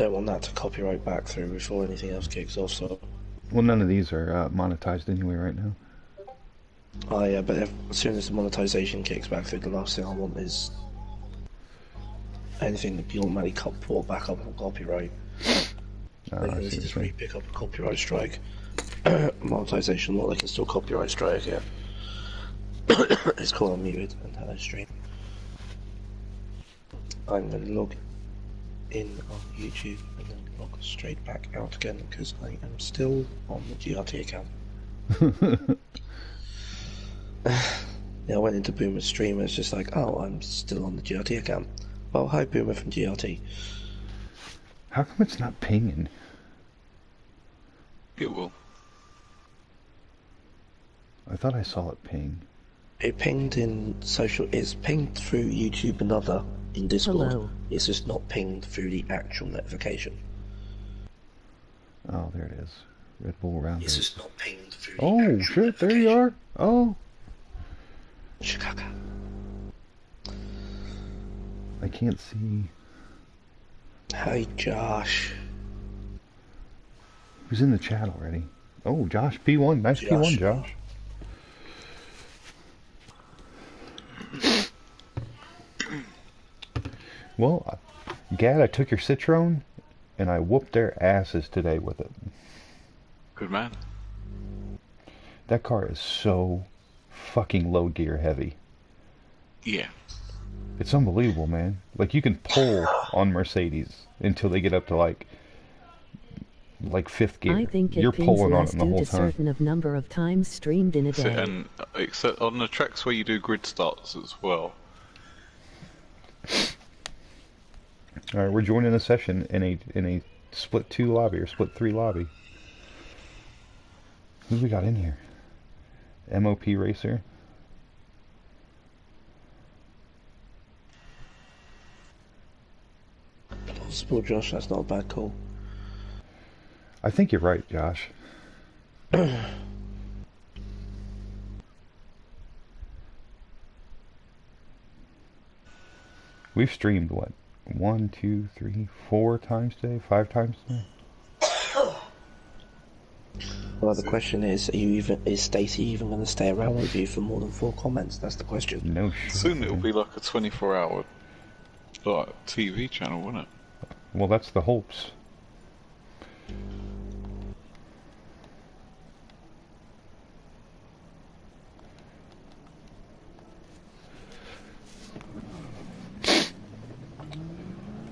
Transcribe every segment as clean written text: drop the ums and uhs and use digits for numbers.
don't want that to copyright back through before anything else kicks off, so... Well, none of these are monetized anyway right now. Oh yeah, but as soon as the monetization kicks back through, the last thing I want is anything that be automatically brought back up on copyright. They can just re-pick up a copyright strike. Monetization, not they can still copyright strike it. It's called unmuted and hello stream. I'm going to log in on YouTube and then log straight back out again because I am still on the GRT account. Yeah, I went into Boomer's stream and it's just like, oh, I'm still on the GRT account. Well, hi Boomer from GRT. How come it's not pinging? It will. I thought I saw it ping. It pinged in social. It's pinged through YouTube and other in Discord. Hello. It's just not pinged through the actual notification. Oh, there it is. Red Bull round. It's just not pinged through. Oh shit! There you are. Oh. Chicago. I can't see. Hi, Josh. Who's in the chat already? Oh, Josh P1. Nice Josh. P1, Josh. Well, Gad, I took your Citroen, and I whooped their asses today with it. Good man. That car is so fucking low gear heavy. Yeah. It's unbelievable, man. Like, you can pull on Mercedes until they get up to, like fifth gear. I think you're pulling on it the whole time. Certain of number of times streamed in a day. And except on the tracks where you do grid starts as well. All right, we're joining a session in a split 2 lobby or split 3 lobby. Who we got in here? MOP Racer. Possible, Josh. That's not a bad call. I think you're right, Josh. We've streamed what? 1, 2, 3, 4 times today? 5 times today? Well, the question is Stacey even going to stay around with you for more than 4 comments? That's the question. No shit. Soon it'll be like a 24-hour TV channel, won't it? Well, that's the hopes.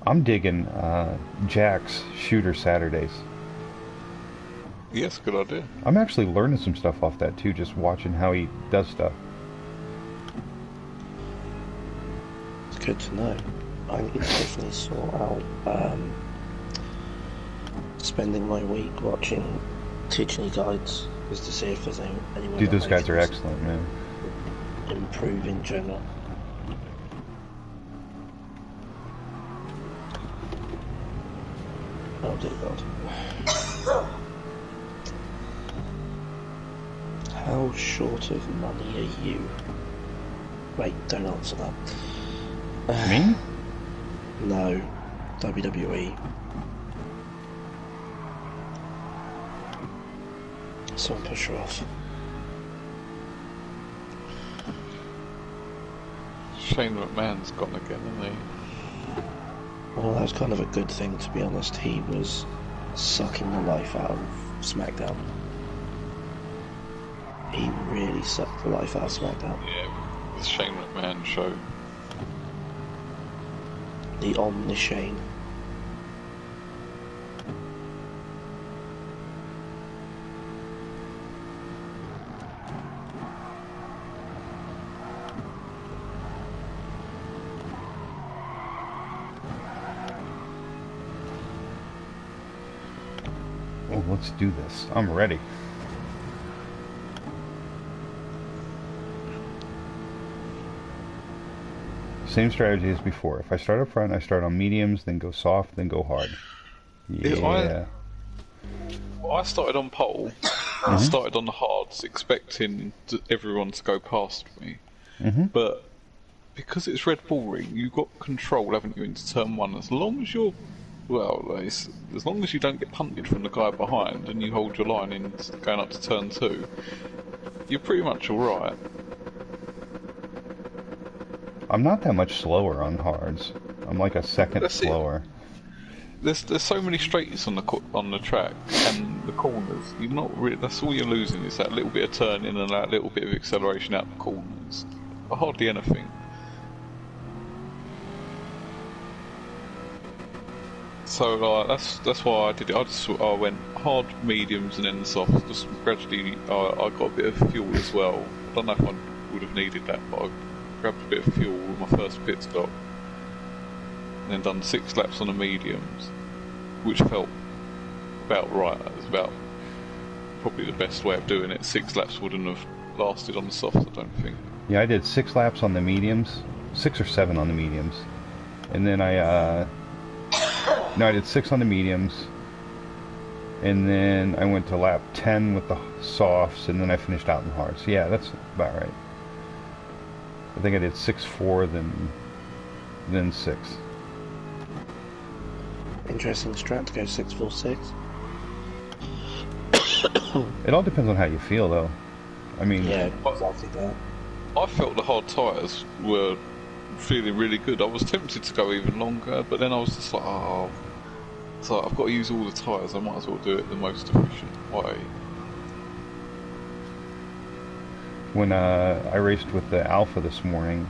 I'm digging Jack's Shooter Saturdays. Yes, good idea. I'm actually learning some stuff off that too, just watching how he does stuff. It's good to know. I need to definitely sort out spending my week watching teaching guides, just to see if there's anyone. Dude, those guys are excellent, man. Improve in general. Oh dear God. How short of money are you? Wait, don't answer that. Me? No. WWE. Someone push her off. Shane McMahon's gone again, hasn't he? Well, that was kind of a good thing, to be honest. He was sucking the life out of SmackDown. He really sucked the life out of SmackDown. Yeah, the Shane McMahon show. The Omni Shane. Oh, let's do this. I'm ready. Same strategy as before. If I start up front, I start on mediums, then go soft, then go hard. Yeah. I started on pole, and started on the hards, expecting everyone to go past me. But because it's Red Bull Ring, you've got control, haven't you, into turn 1. As long as you're well, as long as you don't get punted from the guy behind and you hold your line in going up to turn 2, you're pretty much alright. I'm not that much slower on hards. I'm like a second That's slower. There's so many straights on the track and the corners. You're not really. That's all you're losing is that little bit of turning and that little bit of acceleration out the corners. Hardly anything. So that's why I did it. I went hard, mediums, and then the soft. Just gradually, I got a bit of fuel as well. I don't know if I would have needed that, but I grabbed a bit of fuel with my first pit stop. And then done 6 laps on the mediums, which felt about right. That was about probably the best way of doing it. 6 laps wouldn't have lasted on the softs, I don't think. Yeah, I did 6 laps on the mediums, 6 or 7 on the mediums, and then I did 6 on the mediums, and then I went to lap 10 with the softs, and then I finished out in the hards. So yeah, that's about right. I think I did 6-4, then 6. Interesting strat to go 6-4-6. It all depends on how you feel, though. I mean, yeah, exactly that. I felt the hard tyres were feeling really good. I was tempted to go even longer, but then I was just like, oh, so I've got to use all the tyres. I might as well do it the most efficient way. when I raced with the Alpha this morning,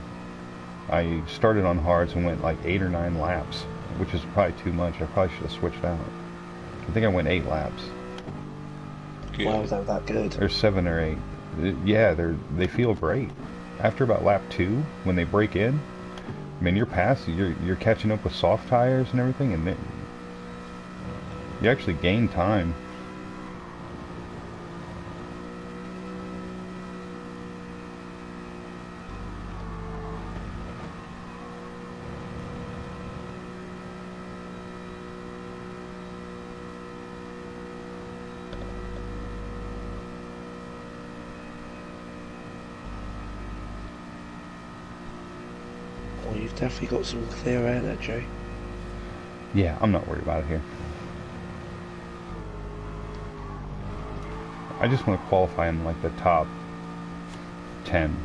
I started on hards and went like 8 or 9 laps, which is probably too much. I probably should have switched out. I think I went 8 laps. Why was that good? There's 7 or 8. Yeah, they feel great. After about lap 2, when they break in, I mean, you're catching up with soft tires and everything, and you actually gain time. Well, you've definitely got some clear air there, Joe. Yeah, I'm not worried about it here. I just want to qualify in like the top 10.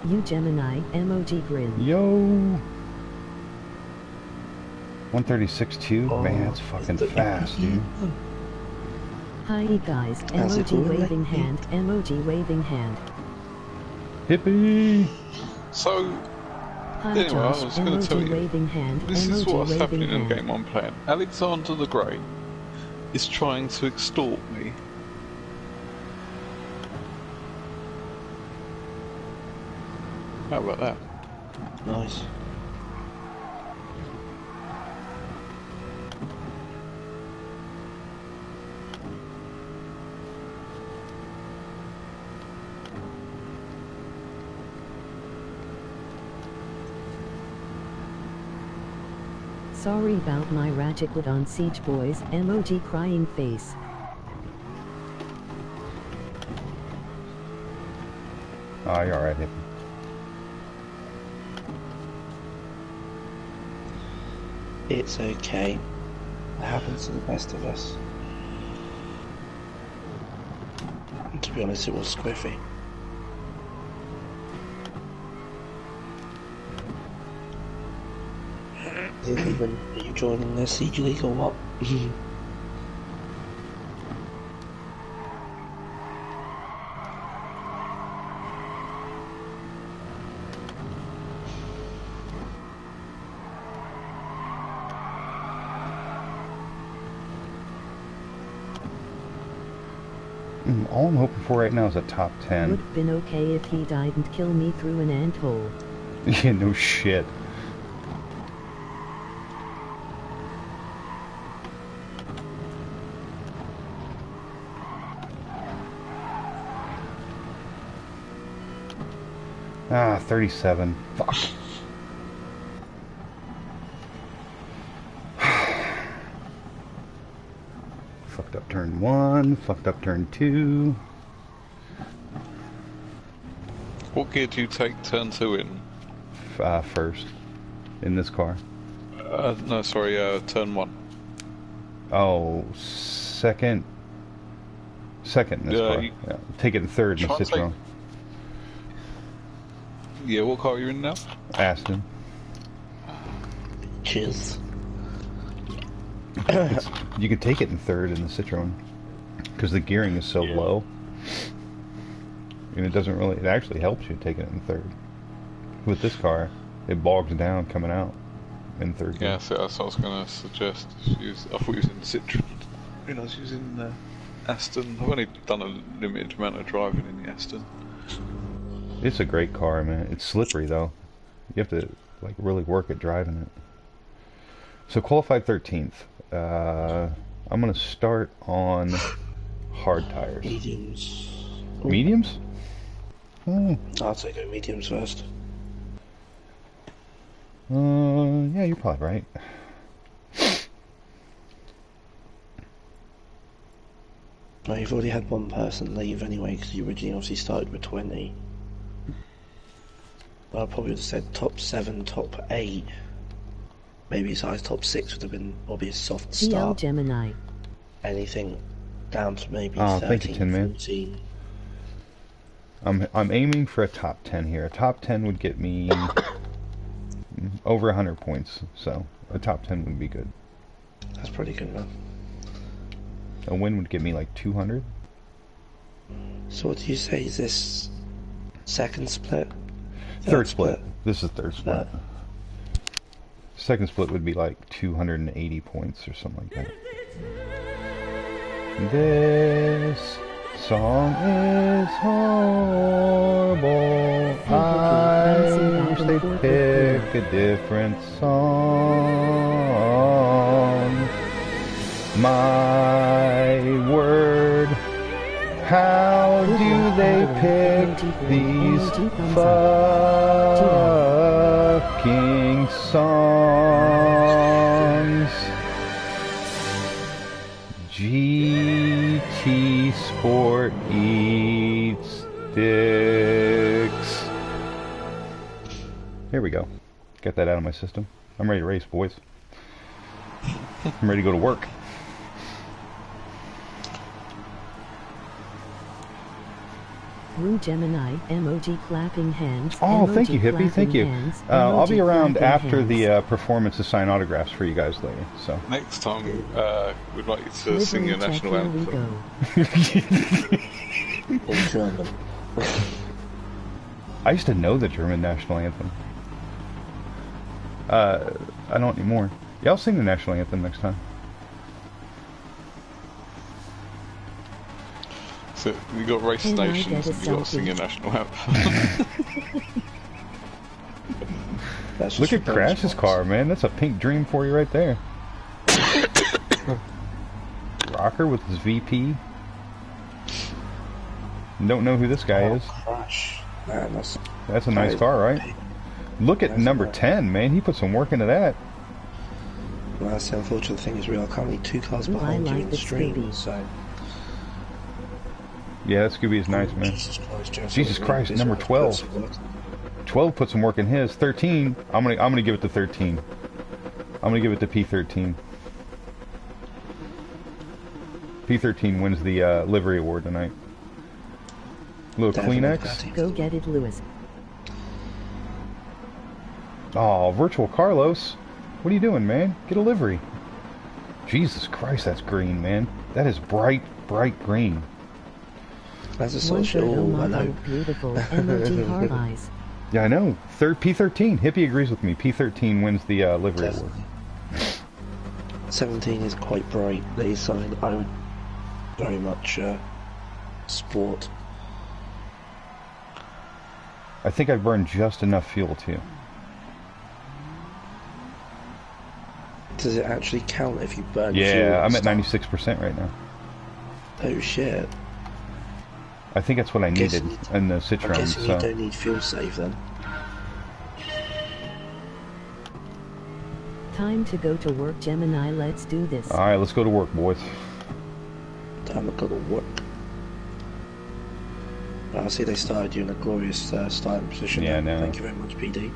You Gemini, emoji grin. Yo! 136.2? Oh, Man, that's fucking fast, dude. Hi guys, How's it emoji going, waving mate? hand, emoji waving hand. Hippie! So, Hi anyway, I Josh, was going to tell emoji you, waving hand, this is emoji what's waving happening in hand. the game I'm playing. Alexander the Great is trying to extort me. How about that? Nice. Sorry about my Ratchet on Siege Boys, emoji crying face. Oh, you're alright, Hippie. It's okay. It happens to the best of us. And to be honest, it was squiffy. Are you joining the Siege League or what? All I'm hoping for right now is a top 10. Would have been okay if he didn't kill me through an anthole. Yeah, no shit. Ah, 37. Fuck. Fucked up turn 1, fucked up turn 2. What gear do you take turn 2 in? First. In this car. No, sorry, turn 1. Oh, second. Second in this car. Yeah. Take it in third in the Citroen. Yeah, what car are you in now? Aston. Cheers. You can take it in third in the Citroen because the gearing is so low, and it doesn't really. It actually helps you taking it in third. With this car, it bogs down coming out in third gear. Yeah, so that's what I was going to suggest. I thought you was in Citroen. I was using Aston. I've only done a limited amount of driving in the Aston. It's a great car, man. It's slippery though. You have to like really work at driving it. So qualified 13th. I'm gonna start on hard tires. Mediums. Mediums? I'll say go mediums first. Yeah, you're probably right. No, you've already had one person leave anyway, because you originally obviously started with 20. I probably would have said top 7, top 8. Maybe as high as top 6 would have been probably a soft start. Gemini. Anything down to maybe 13, 14. I'm aiming for a top 10 here. A top 10 would get me over 100 points, so a top 10 would be good. That's pretty good, man. A win would get me like 200. So what do you say, is this second split? Third split. This is third split. Second split would be like 280 points or something like that. This song is horrible. I wish they'd pick a different song. My word, how do they pick these fucking songs? GT Sport eats dicks. Here we go. Get that out of my system. I'm ready to race, boys. I'm ready to go to work. Gemini, emoji clapping hands. Oh, thank you, Hippie. Thank you. I'll be around after the performance to sign autographs for you guys later. So next time, we'd like you to sing your national anthem. In German. I used to know the German national anthem. I don't anymore. Yeah, I'll sing the national anthem next time. So we got race stations and you got to sing your national anthem. Look at Crash's car, man. That's a pink dream for you right there. Rocker with his VP. Don't know who this guy is. Crash. Man, that's a nice car, right? Look at number 10, man. He put some work into that. Well, that's the unfortunate thing, is we are currently 2 cars behind you in the stream, so... Yeah, that Scooby is nice, man. Jesus Christ, number 12. 12 put some work in his. 13, I'm gonna give it to 13. I'm gonna give it to P13. P13 wins the livery award tonight. Little Kleenex. Go get it, Lewis. Oh, Virtual Carlos. What are you doing, man? Get a livery. Jesus Christ, that's green, man. That is bright, bright green. That's a One social. photo I know. model, beautiful, emoji heart eyes. Yeah, I know. P13. Hippie agrees with me. P13 wins the livery award. 17 is quite bright. They signed. I would very much sport. I think I burned just enough fuel too. Does it actually count if you burn fuel? Yeah, I'm at 96% right now. Oh shit. I think that's what I needed in the Citroen. I'm guessing so. you don't need fuel save then. Time to go to work, Gemini. Let's do this. Alright, let's go to work, boys. Time to go to work. I see they started you in a glorious starting position. Yeah, no. Thank you very much, PD.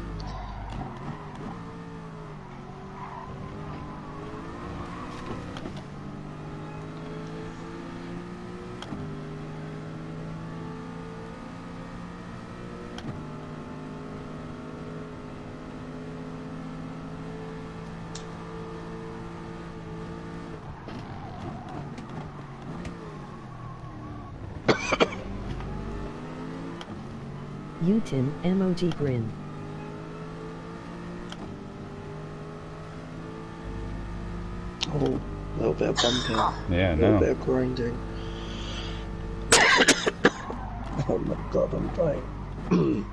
Utin, emoji grin. Oh, a little bit of bumping. Yeah, A little bit of grinding. Oh my god, I'm dying.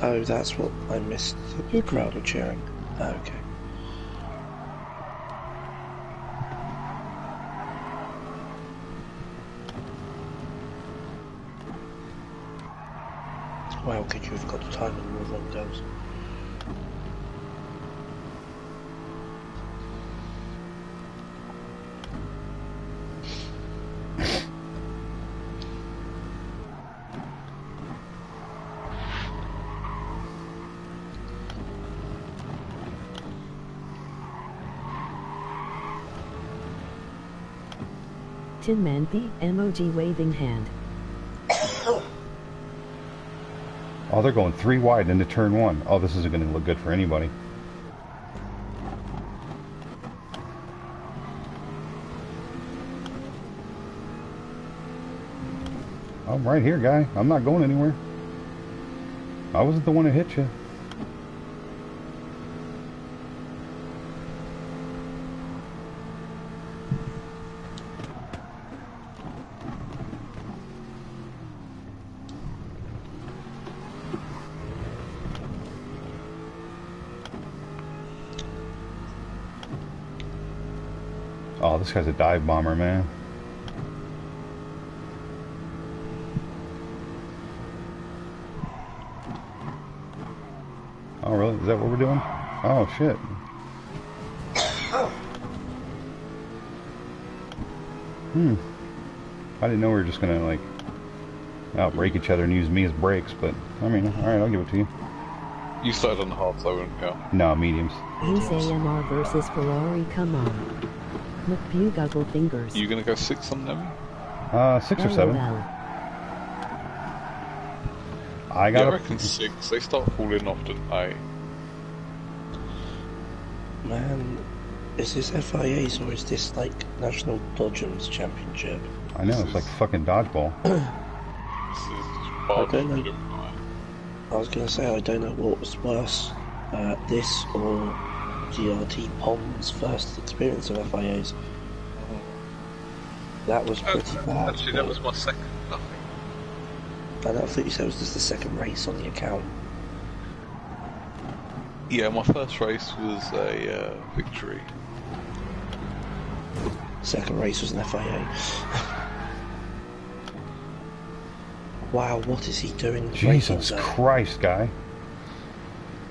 Oh, that's what I missed. The crowd are cheering. Oh, okay. Wow, could you have got the time on your run goes? Tin Man the emoji waving hand. Oh, they're going 3 wide into turn 1. Oh, this isn't going to look good for anybody. I'm right here, guy. I'm not going anywhere. I wasn't the one that hit you. Oh, this guy's a dive bomber, man. Oh, really? Is that what we're doing? Oh, shit. I didn't know we were just gonna, like, outbrake each other and use me as brakes, but, I mean, alright, I'll give it to you. You started on the hard side, weren't you? No, mediums. Who's AMR versus Ferrari? Come on. McBuguggle fingers. You gonna go 6 on them? 6 or 7. LOL. I Yeah, got I reckon 6. They start falling off, don't they? Man, is this FIAs or is this like National Dodgems Championship? I know, it's like fucking dodgeball. This is hard don't know. freedom. I was going to say, I don't know what was worse, this or GRT Pom's first experience of FIAs. That was pretty bad. Actually, that was my second, I think. I thought you said it was just the second race on the account. Yeah, my first race was a victory. Second race was an FIA. Wow, what is he doing? Jesus Christ, guy.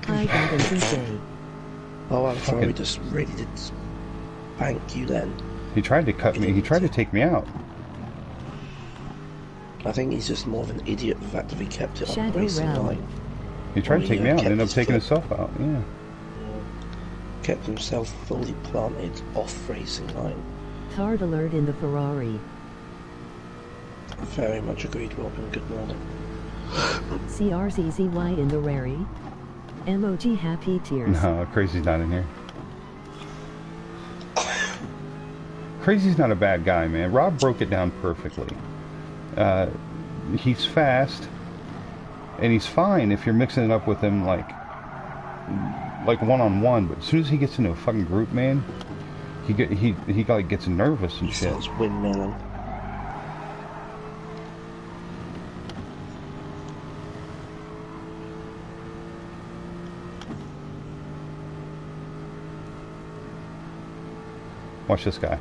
I got a CJ. Oh, I'm Fucking- sorry, just really did spank you then. He tried to cut me. He tried to take me out. I think he's just more of an idiot for the fact that he kept it on Shadow the racing Realm. line. He tried to take me out and kept ended up his taking foot- himself out. Yeah. Kept himself fully planted off racing line. Hard alert in the Ferrari. Very much agreed, Robin. Good morning. CRZZY in the rary. Emoji happy tears. No, Crazy's not in here. Crazy's not a bad guy, man. Rob broke it down perfectly. He's fast, and he's fine if you're mixing it up with him like one-on-one. But as soon as he gets into a fucking group, man, he like gets nervous and shit. Starts windmilling. Watch this guy.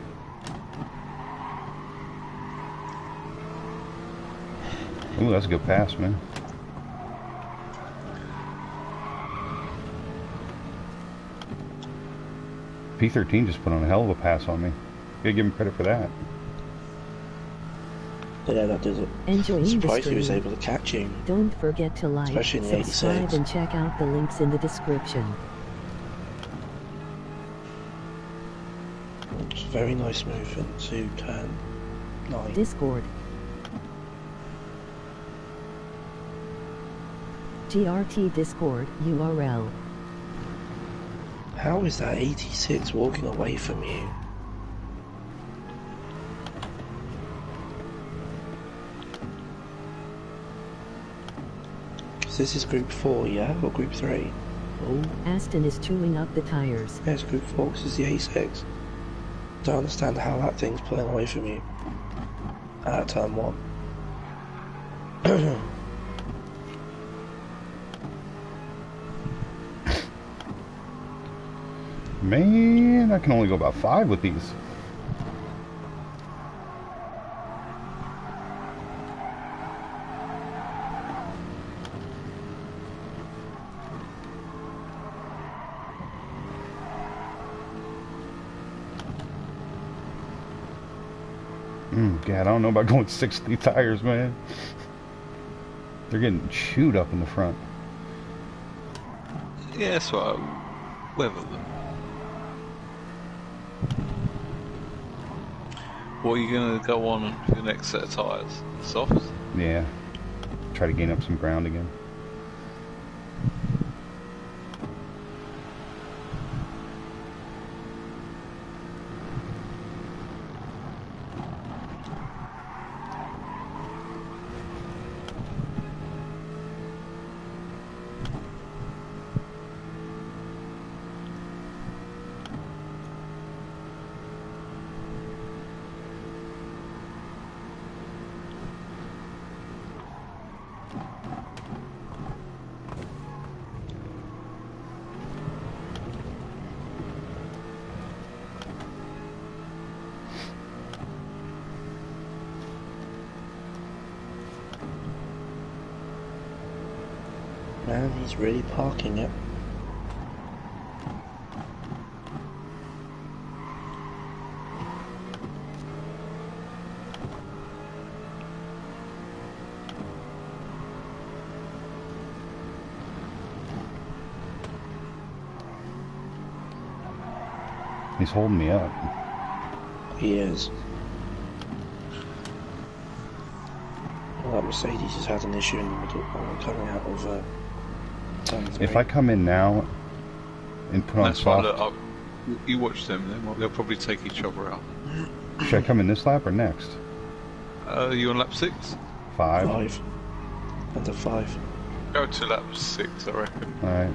Ooh, that's a good pass, man. P13 just put on a hell of a pass on me. Gotta give him credit for that. Yeah, that does it. Enjoying the Surprised he was stream. able to catch you. Don't forget to like, Especially in the subscribe, 86. and check out the links in the description. It's a very nice move into turn 9. Discord. GRT Discord URL. How is that 86 walking away from you? Because this is group 4, yeah? Or group 3? Oh, Aston is chewing up the tires. yeah, it's group 4 because it's the 86. Don't understand how that thing's pulling away from you at turn 1. Man, I can only go about 5 with these. God, I don't know about going 60 tires, man. They're getting chewed up in the front. Yeah, that's right. Weather them. What are you going to go on for the next set of tyres? Soft? Yeah. Try to gain up some ground again. Man, he's really parking it. He's holding me up. He is. Well, that Mercedes has had an issue in the middle coming out of turn 3. If I come in now and put on That's why soft... you watch them, they'll probably take each other out. Should I come in this lap or next? You on lap 6? 5? 5. Under 5. Go to lap 6, I reckon. Alright.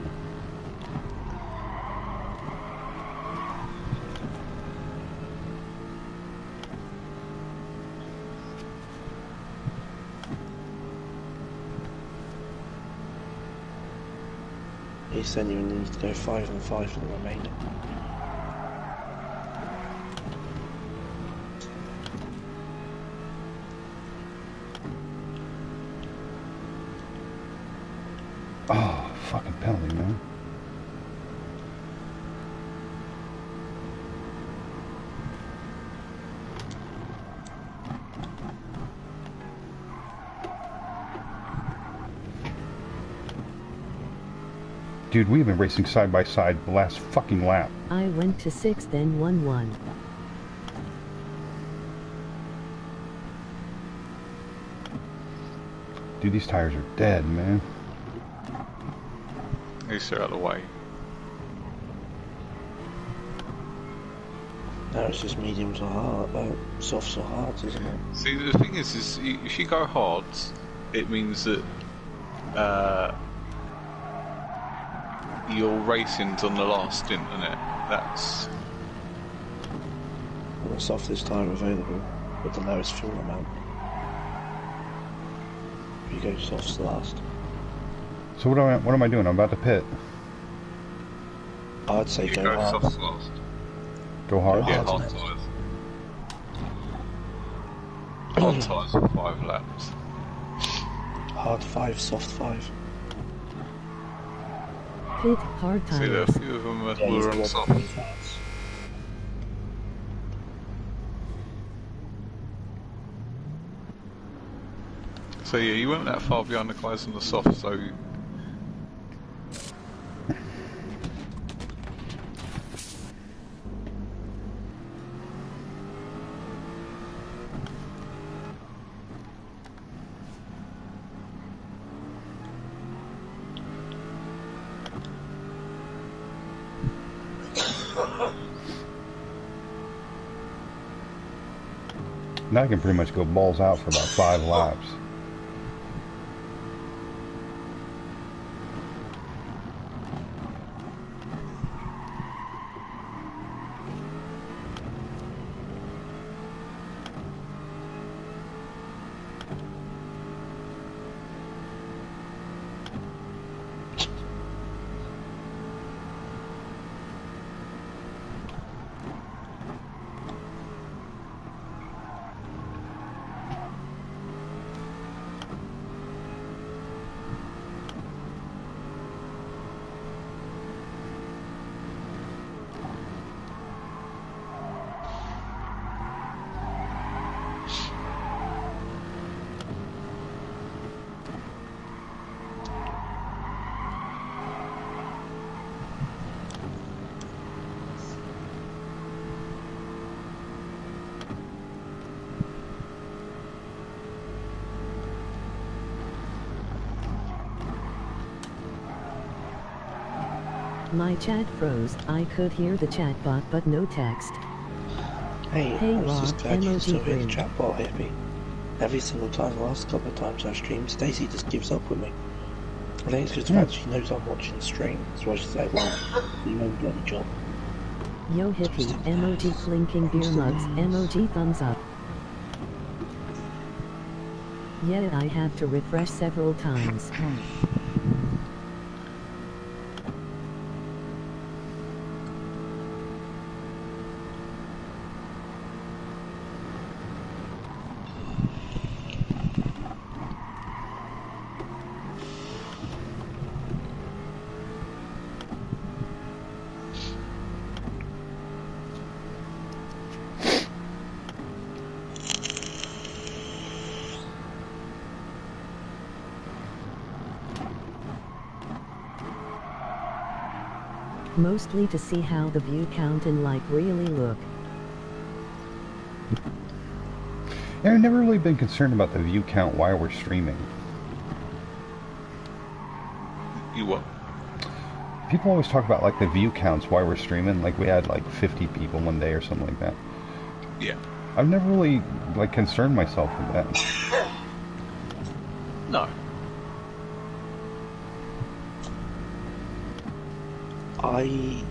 He's saying you need to go 5 and 5 for the remainder. Oh, fucking penalty, man. Dude, we've been racing side by side the last fucking lap. I went to 6th, then 1-1. Dude, these tires are dead, man. At least they're out of the way. No, it's just mediums or hard, softs or hards, isn't it? See, the thing is if you go hard, it means that your racing's on the last stint, isn't it? That's... And the softest tyre available with the lowest fuel amount. If you go softs last. So what am I doing? I'm about to pit. I'd say you go go hard. softs last. Go hard? Yeah, hard hard tyres. Hard tyres for 5 laps. Hard 5, soft 5. Pit hard See, there are a tires. few of them that Yeah, were on he's soft. So yeah, you weren't that far behind the guys on the soft, so... Now I can pretty much go balls out for about 5 laps. My chat froze. I could hear the chat bot but no text. Hey, Hey, I was just Rob, glad you can emoji still hear the grin. chat bot hit me. Every single time, the last couple of times I streamed, Stacey just gives up with me. I think it's just the fact she knows I'm watching the stream. That's why she's like, well, do your own bloody job. Yo hippie, emoji clinking beer mugs, emoji thumbs up. Yeah, I have to refresh several times. Mostly to see how the view count and like really look. Yeah, I've never really been concerned about the view count while we're streaming. You what? People always talk about like the view counts while we're streaming, like we had like 50 people one day or something like that. Yeah. I've never really like concerned myself with that. No. I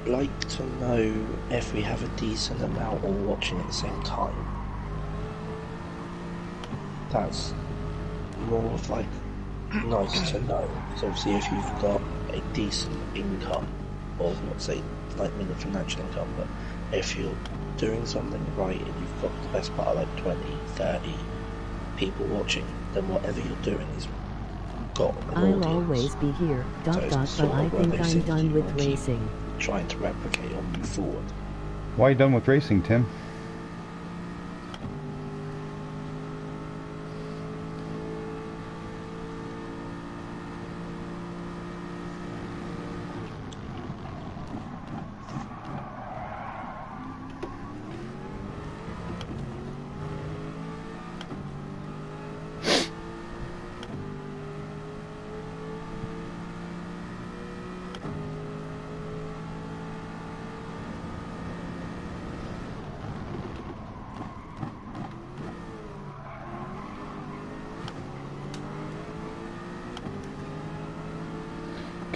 like to know if we have a decent amount all watching at the same time. That's more of like nice to know. So obviously if you've got a decent income, or not say like mean financial income, but if you're doing something right and you've got the best part of like 20, 30 people watching, then whatever you're doing is got an I'll audience. always be here, So dot it's dot, sort but of I where think they've I'm seen done you with wanna keep racing. trying to replicate or move forward. Why are you done with racing, Tim?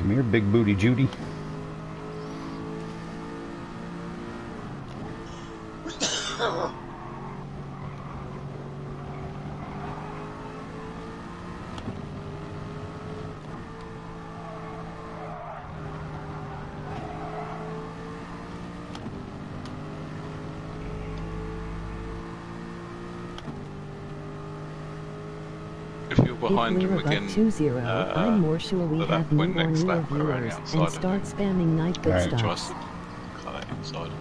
Come here, big booty Judy. If you're behind if him we're again, above 2-0, I'm more sure we at have that point new or next newer lap, go around the viewers outside and of start him. spamming night pit Alright. Try stops. to cut that inside.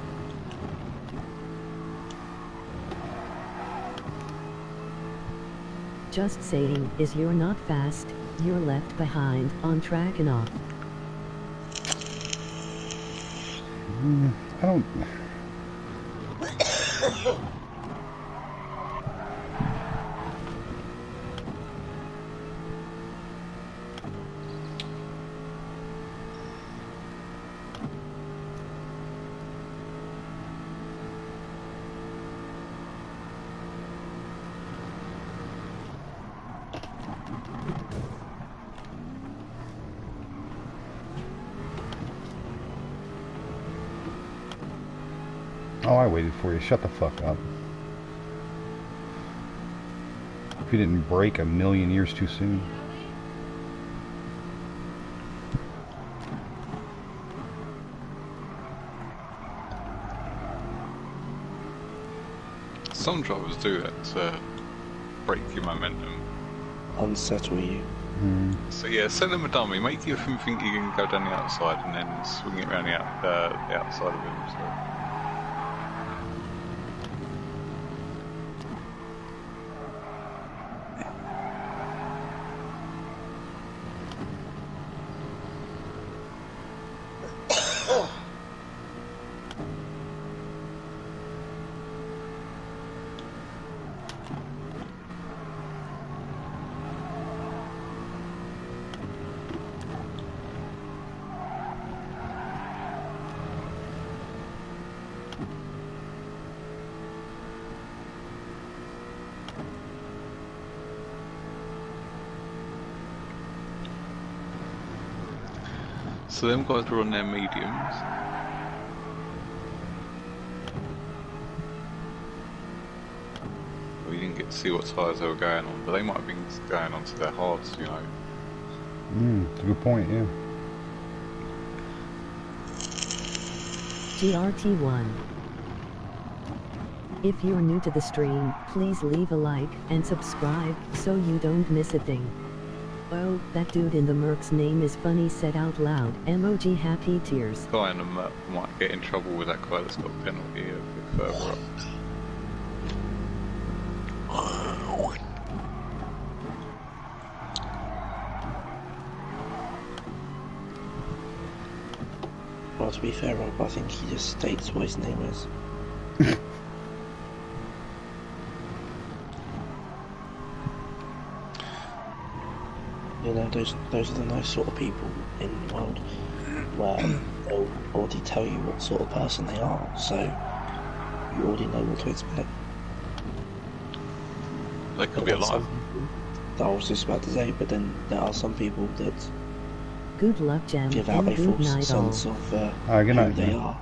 Just saying, is you're not fast, you're left behind, on track and off. I don't... Oh, I waited for you. Shut the fuck up. If you didn't break a million years too soon. Some drivers do that to break your momentum. Unsettle you. So yeah, send them a dummy. Make you think you can go down the outside and then swing it around the outside of him. So. So them guys were on their mediums. We didn't get to see what tyres they were going on, but they might have been going on to their hards, you know. That's a good point, yeah. GRT1. If you're new to the stream, please leave a like and subscribe so you don't miss a thing. Oh, that dude in the Merc's name is funny said out loud, emoji happy tears. Guy in the map might get in trouble with that guy that's got a penalty a bit further up. Well, to be fair, Rob, I think he just states what his name is. You know, those are the nice sort of people in the world where they'll already tell you what sort of person they are, so you already know what to expect. They could be alive. I was just about to say, but then there are some people that Good luck, Jam, give out and a good false night all. sense of Good who night, they man. are,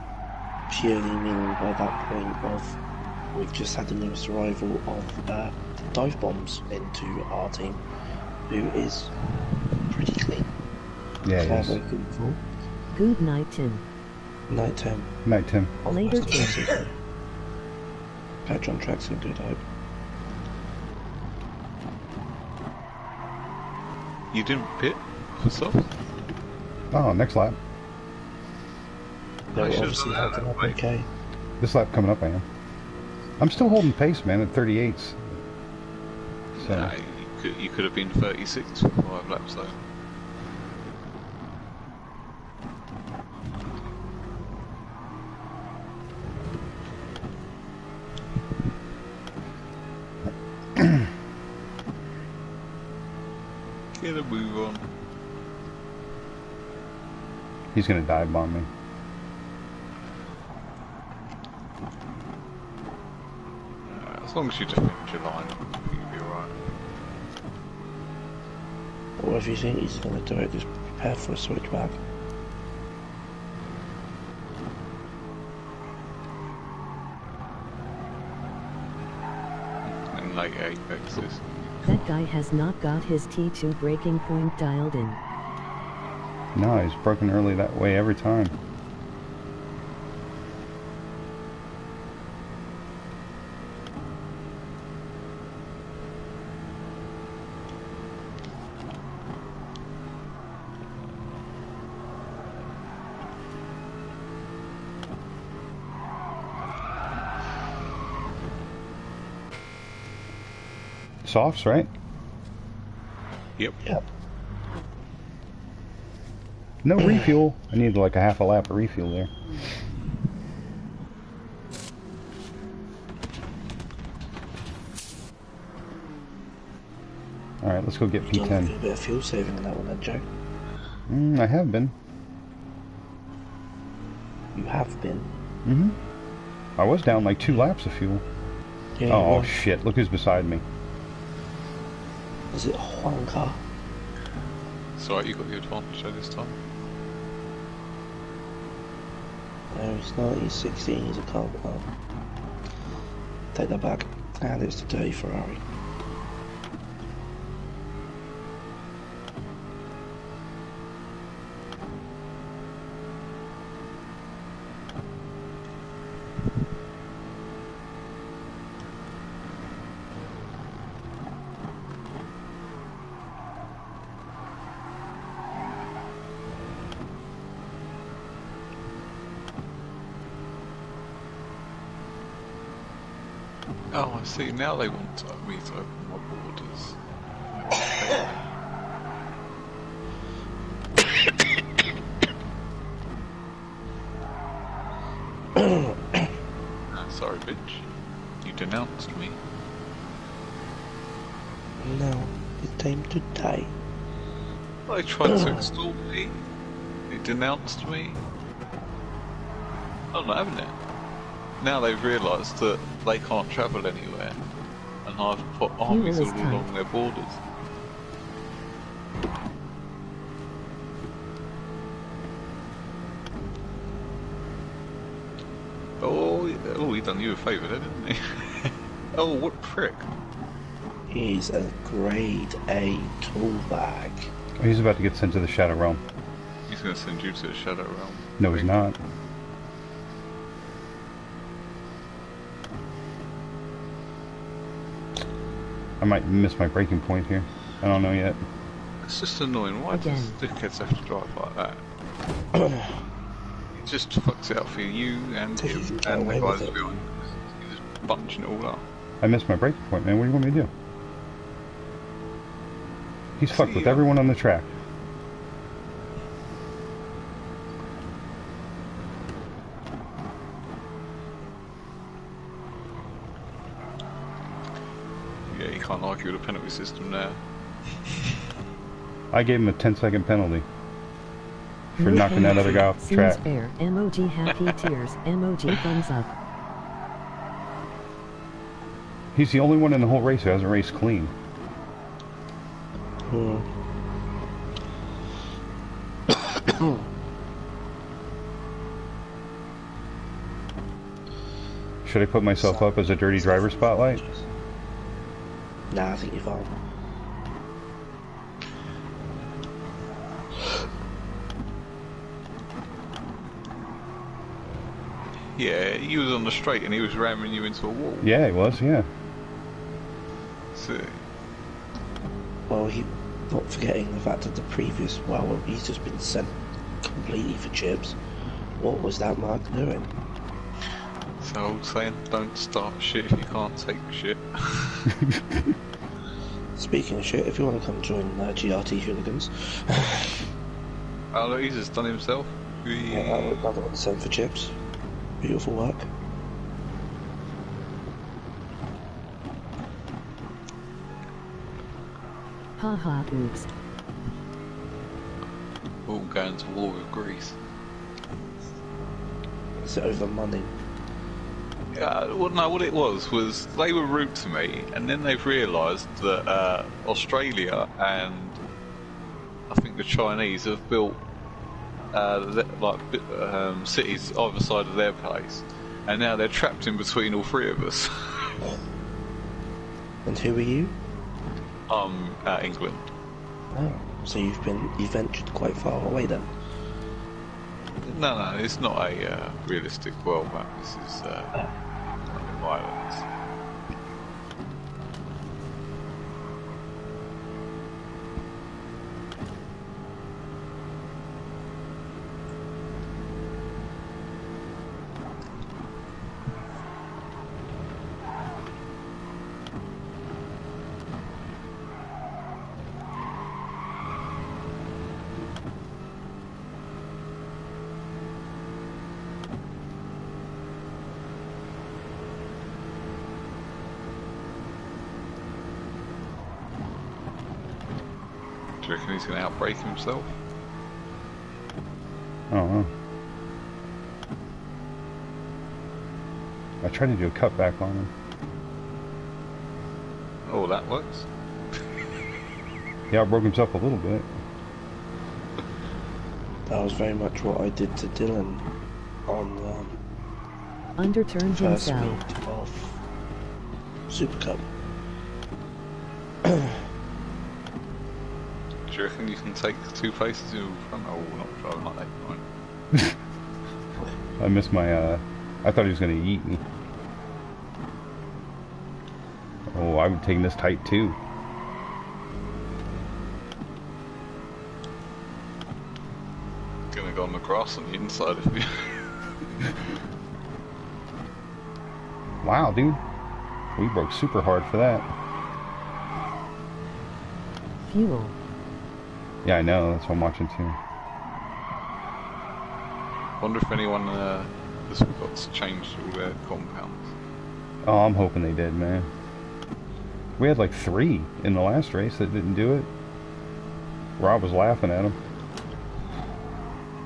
purely meaning by that point of we've just had the newest arrival of dive bombs into our team, who is pretty clean. Yeah, it is. Very good for. Good night, Tim. Night Tim. Night, Tim. Later, Tim. Patch on tracks and good hope. You didn't pit for stuff? Oh, next lap. They I were should've obviously done that holding up way. okay. This lap coming up, I am. I'm still holding pace, man, at 38s. So, Nah, you could have been 36 for 5 laps though. Get a move on. he's gonna dive bomb me. As long as you defend your line, you'll be alright. Or if you think he's going to do it, just prepare for a switchback. And like apexes. That guy has not got his T2 braking point dialed in. No, he's broken early that way every time. Softs, right? Yep. Yep. No refuel. I need like a half a lap of refuel there. Alright, let's go get You've done P10. a bit of fuel saving on that one then, Joe. I have been. You have been. Mm-hmm. I was down like 2 laps of fuel. Yeah, Oh shit, look who's beside me. Is it Juanca? Sorry, you got the advantage though this time. No, he's not. He's 16. He's a car. Oh. Take that back. And it's the dirty Ferrari. Oh, I see. Now they want me to open my borders. Sorry, bitch. You denounced me. No, it's time to die. They tried to extort me. They denounced me. I'm not having it. Now they've realised that they can't travel anywhere, and I've put armies all along their borders. Oh, he done you a favour there, didn't he? Oh, what prick. He's a grade A tool bag. He's about to get sent to the Shadow Realm. He's going to send you to the Shadow Realm. No, he's not. I might miss my breaking point here. I don't know yet. It's just annoying. Why does dickheads have to drive like that? It just fucks it up for you and him and the guys behind. He's just bunching it all up. I missed my breaking point, man. What do you want me to do? He's fucked with everyone on the track. Yeah, you can't argue with the penalty system now. I gave him a 10-second penalty for knocking that other guy off the track. Fair. Emoji happy tears. Emoji thumbs up. He's the only one in the whole race who hasn't raced clean. Should I put myself up as a dirty driver spotlight? Nah, I think you're fine. Yeah, he was on the straight and he was ramming you into a wall. Yeah, he was, yeah. So, Well, not forgetting the fact that the previous, well, he's just been sent completely for chips. What was that Mark doing? so old saying, don't start shit if you can't take shit. Speaking of shit, if you want to come join GRT Hooligans, Oh look, he's just done himself. another one sent for chips. Beautiful work. Haha, oops. All going to war with Greece. Is it over money? Well, no, what it was they were rude to me, and then they've realised that Australia and I think think the Chinese have built cities either side of their place, and now they're trapped in between all three of us. And who are you? England. Oh, so you've ventured quite far away then. No, it's not a realistic world map. This is violence. Do you reckon he's going to outbrake himself? I don't know. I tried to do a cutback on him. Oh, that works. He outbroke himself a little bit. That was very much what I did to Dylan on Underturned first himself. meet of Super Cup. Do you reckon you can take 2 places in front? Oh, not driving like that, right? I missed my, I thought he was going to eat me. Oh, I would take this tight too. Gonna go on the grass on the inside of you. Wow, dude. We broke super hard for that. Fuel. Yeah, I know. That's what I'm watching too. Wonder if anyone has got to change all their compounds. Oh, I'm hoping they did, man. We had like 3 in the last race that didn't do it. Rob was laughing at him.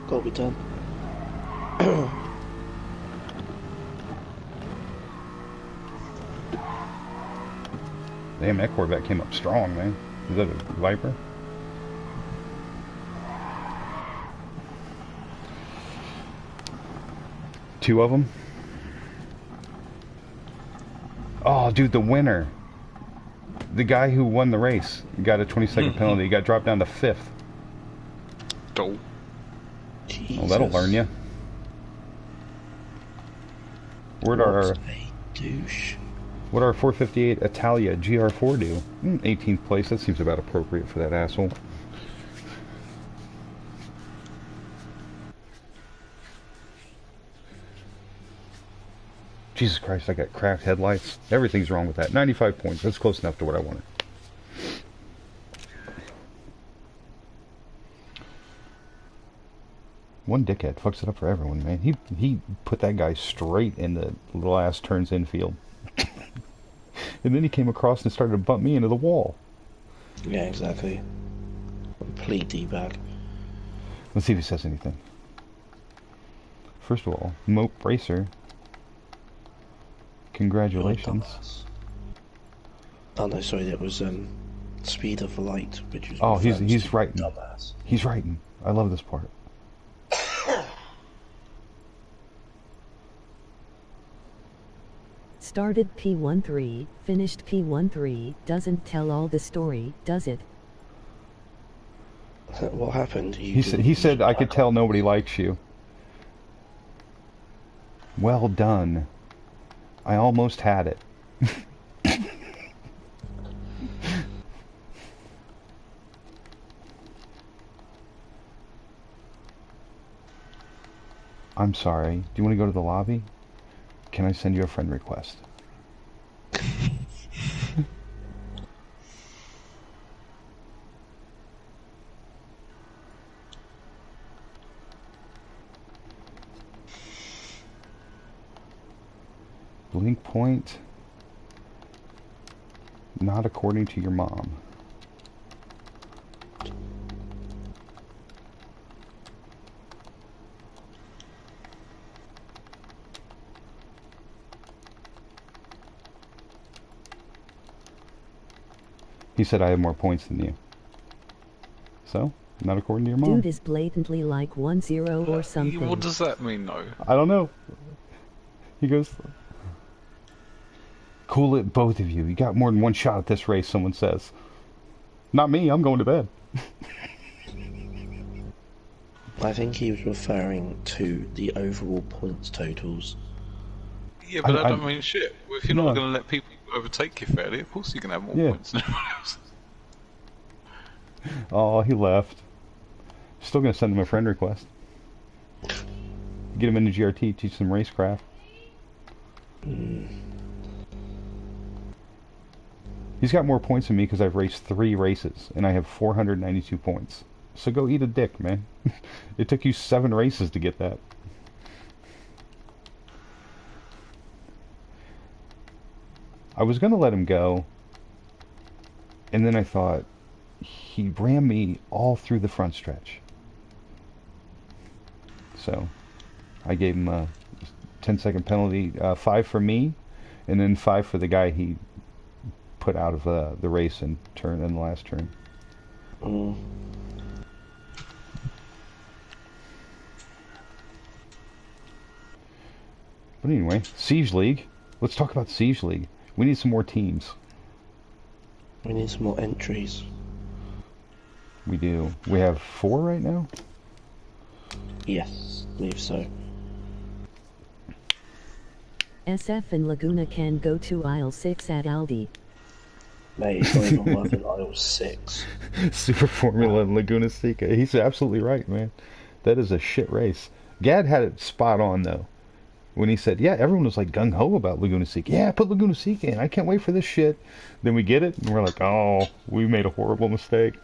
Gotta be done. Damn, that Corvette came up strong, man. Is that a Viper? Two of them? Oh, dude, the winner. The guy who won the race got a 20-second penalty. He got dropped down to 5th. Oh. Jesus. Well, that'll learn you. Where'd our... douche. What our 458 Italia GR4 do? 18th place. That seems about appropriate for that asshole. Jesus Christ, I got cracked headlights. Everything's wrong with that. 95 points. That's close enough to what I wanted. One dickhead fucks it up for everyone, man. He put that guy straight in the last turns infield. And then he came across and started to bump me into the wall. Yeah, exactly. Complete D-bag. Let's see if he says anything. First of all, Mope Bracer. Congratulations. Oh no, sorry, that was Speed of Light, which is... Oh, he's writing. Dumbass. He's writing. I love this part. Started P13, finished P13, doesn't tell all the story, does it? What happened? He said I could tell nobody likes you. Well done. I almost had it. I'm sorry. Do you want to go to the lobby? Can I send you a friend request? Blink point. Not according to your mom. He said I have more points than you. So? Not according to your mom. Dude is blatantly like 1-0 or something. What does that mean, though? I don't know. He goes, cool it, both of you. You got more than one shot at this race, someone says. Not me, I'm going to bed. I think he was referring to the overall points totals. Yeah, but I don't mean shit. If you're not going to let people overtake you fairly, of course you can have more points than everyone else. Oh, he left. Still going to send him a friend request. Get him into GRT, teach some racecraft. He's got more points than me because I've raced 3 races, and I have 492 points. So go eat a dick, man. It took you 7 races to get that. I was going to let him go, and then I thought, he ran me all through the front stretch. So, I gave him a 10-second penalty, 5 for me, and then 5 for the guy he put out of the race and turn in the last turn. But anyway, Siege League. Let's talk about Siege League. We need some more teams. We need some more entries. We do. We have 4 right now? Yes, I believe so. SF and Laguna can go to aisle 6 at Aldi. Mate, it's not even worth in aisle 6. Super Formula and Laguna Seca. He's absolutely right, man. That is a shit race. Gad had it spot on, though. When he said, yeah, everyone was like gung-ho about Laguna Seca. Yeah, put Laguna Seca in. I can't wait for this shit. Then we get it, and we're like, oh, we made a horrible mistake.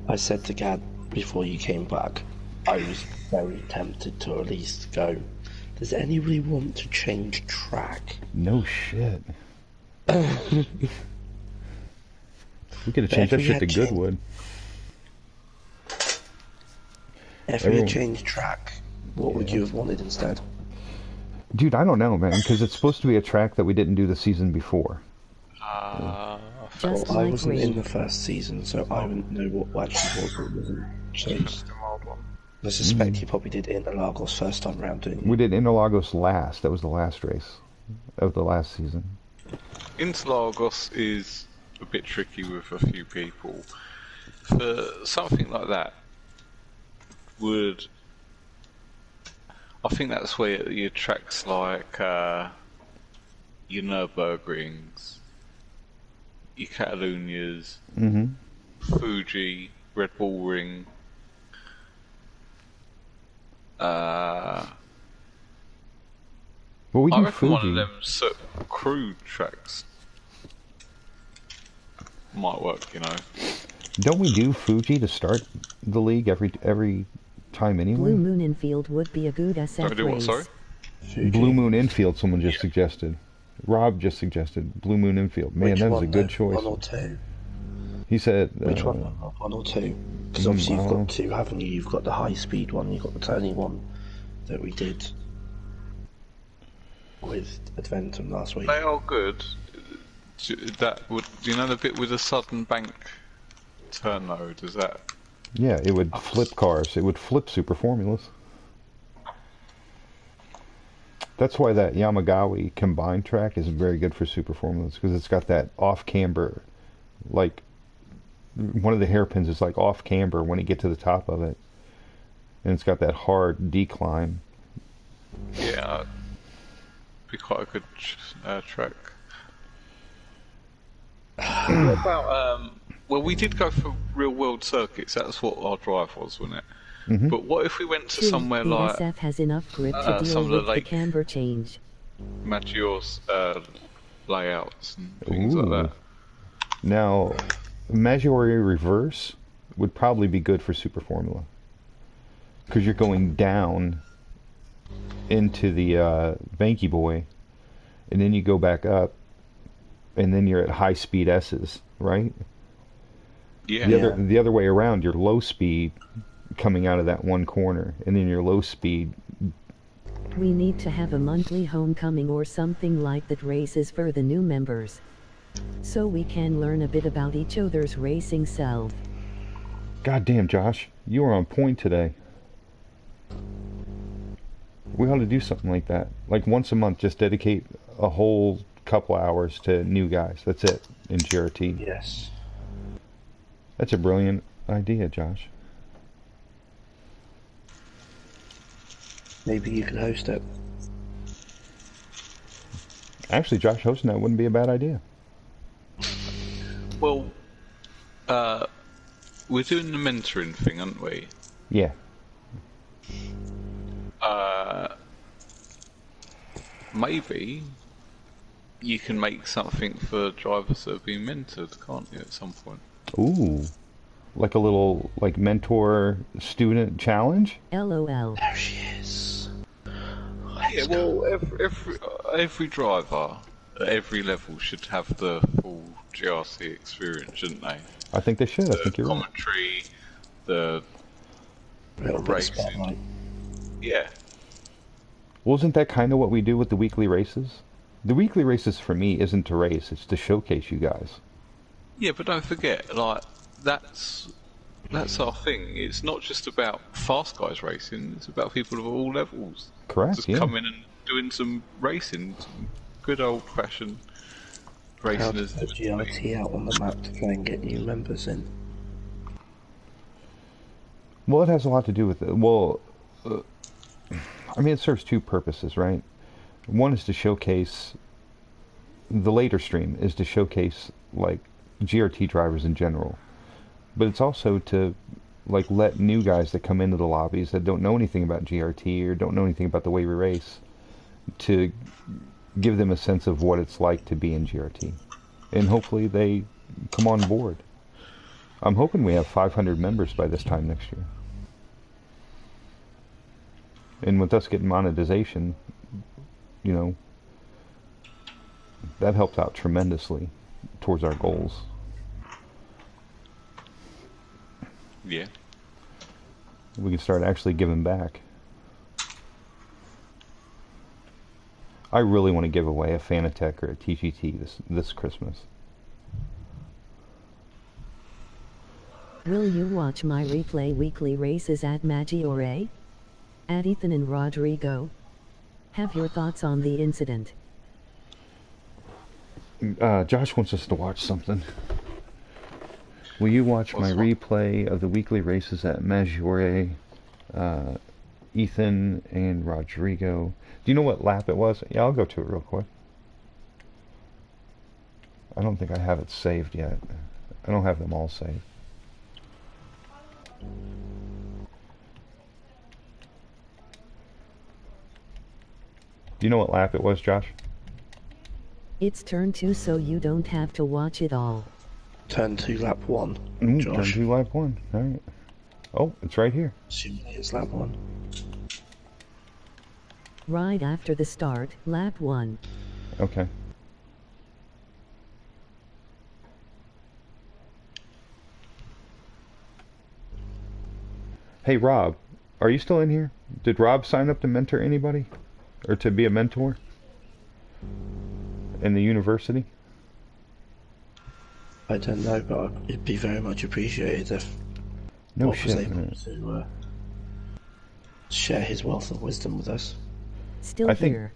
I said to Gad before you came back, I was very tempted to at least go, does anybody want to change track? No shit. We could have changed that shit to Goodwood. If we had changed track, what would you have wanted instead? Dude, I don't know, man, because it's supposed to be a track that we didn't do the season before. Just I like wasn't rain. in the first season, so I wouldn't know what actually wasn't changed. I suspect you probably did Interlagos first time round, didn't you? We did Interlagos last. That was the last race of the last season. Interlagos is a bit tricky with a few people. For something like that, I think that's where your tracks like your Nürburgrings, your Catalunias, Fuji, Red Bull Ring, Well, we I do reckon Fuji. one of them crude tracks might work, you know. Don't we do Fuji to start the league every time anyway? Blue Moon Infield would be a good SF Don't we do what, race. sorry? Fuji. Blue Moon Infield, someone just suggested. Rob just suggested Blue Moon Infield. Man, Which that is one, a good though? choice. 1 or 2? He said... Which one? 1 or 2? Because obviously you've well- got 2, haven't you? You've got the high speed one, you've got the turning one that we did with Adventum last week. They are good. That would, you know, the bit with the sudden bank turn though. Does that? Yeah, it would flip cars. It would flip Super Formulas. That's why that Yamagawa combined track is very good for Super Formulas, because it's got that off camber, like one of the hairpins is like off camber when you get to the top of it, and it's got that hard decline. Yeah, be quite a good track. What about well, we did go for real world circuits. That's what our drive was, wasn't it? But what if we went to somewhere the like SF has enough grip to some deal of the with the camber change. Maggior's layouts and things like that? Now, Maggiore reverse would probably be good for Super Formula, because you're going down into the Banky Boy, and then you go back up, and then you're at high speed S's, right? Yeah. The other way around, you're low speed coming out of that one corner, and then you're low speed. We need to have a monthly homecoming or something like that races for the new members, so we can learn a bit about each other's racing self. God damn, Josh, you are on point today. We ought to do something like that. Like once a month, just dedicate a whole couple hours to new guys. That's it, in GRT. Yes. That's a brilliant idea, Josh. Maybe you can host it. Actually, Josh, hosting that wouldn't be a bad idea. Well, we're doing the mentoring thing, aren't we? Yeah. Maybe you can make something for drivers that are being mentored, can't you, at some point? Ooh. Like a little, like, mentor-student challenge? LOL. There she is. Yeah, well, every driver at every level should have the full GRC experience, shouldn't they? I think they should. I The think you're right. commentary, the Little bit of racing. spotlight. Yeah. Well, isn't that kind of what we do with the weekly races? The weekly races, for me, isn't to race. It's to showcase you guys. Yeah, but don't forget, like, that's our thing. It's not just about fast guys racing, it's about people of all levels. Correct, Just yeah. coming and doing some racing, some good old-fashioned How racing. to As put GRT out on the map to try and get new members in. Well, it has a lot to do with it. Well, I mean, it serves two purposes, right? One is to showcase, the later stream is to showcase, like, GRT drivers in general. But it's also to, like, let new guys that come into the lobbies that don't know anything about GRT or don't know anything about the way we race, to give them a sense of what it's like to be in GRT. And hopefully they come on board. I'm hoping we have 500 members by this time next year. And with us getting monetization, you know, that helps out tremendously towards our goals. Yeah. We can start actually giving back. I really want to give away a Fanatec or a TGT this Christmas. Will you watch my replay weekly races at Maggiore? At Ethan and Rodrigo? Have your thoughts on the incident. Josh wants us to watch something. Will you watch my replay of the weekly races at Maggiore? Ethan and Rodrigo. Do you know what lap it was? Yeah, I'll go to it real quick. I don't think I have it saved yet. I don't have them all saved. Do you know what lap it was, Josh? It's turn 2 so you don't have to watch it all. Turn 2, lap 1. Turn Josh. 2, lap 1. Alright. Oh, it's right here. Assuming it's lap 1. Right after the start, lap 1. Okay. Hey, Rob, are you still in here? Did Rob sign up to mentor anybody? Or to be a mentor? In the university? I don't know, but it'd be very much appreciated if No Bob was shit. able to share his wealth of wisdom with us. Still I think- here.